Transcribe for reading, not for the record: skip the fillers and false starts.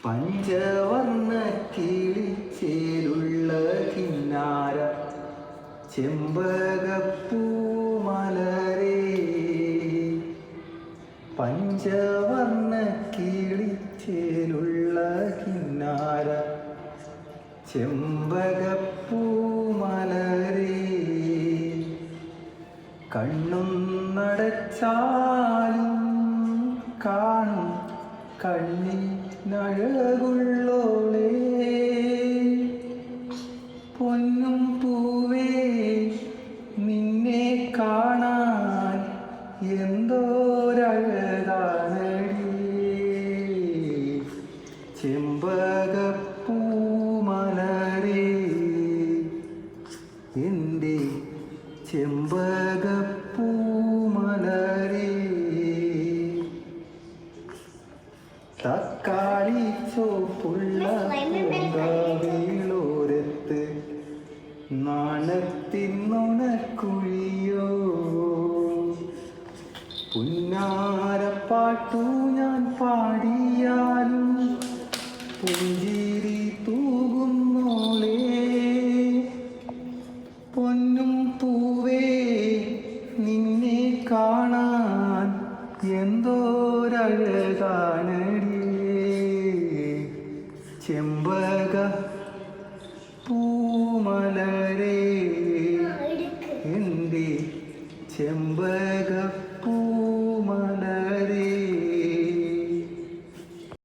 പഞ്ചവർണ്ണ കിളിച്ചേലുള്ള കിന്നാര ചെമ്പകപ്പൂമലരേ. പഞ്ചവർണ്ണ കിളിച്ചേലുള്ള കിന്നാര ചെമ്പകപ്പൂമലരേ. കണ്ണും നടച്ചാലും കാണും കണ്ണിനഴകുള്ളോളേ. പൊന്നും പൂവേ നിന്നെ കാണാൻ എന്തോരഴകാണടി. ചെമ്പകപ്പൂമലരേ എൻ്റെ ചെമ്പകപ്പൂമലരേ. തക്കാളി ചോപ്പുള്ള പൂങ്കാവിലോരത്ത് നാണത്തിനുണക്കുഴിയോ. പുന്നാരപ്പാട്ടു ഞാൻ പാടിയാലും പുഞ്ചിരി തൂകുന്നോളേ. പൊന്നും പൂവേ നിന്നെ കാണാൻ എന്തോരഴകാണടി. ചെമ്പക പൂമലരേ എൻ്റെ ചെമ്പക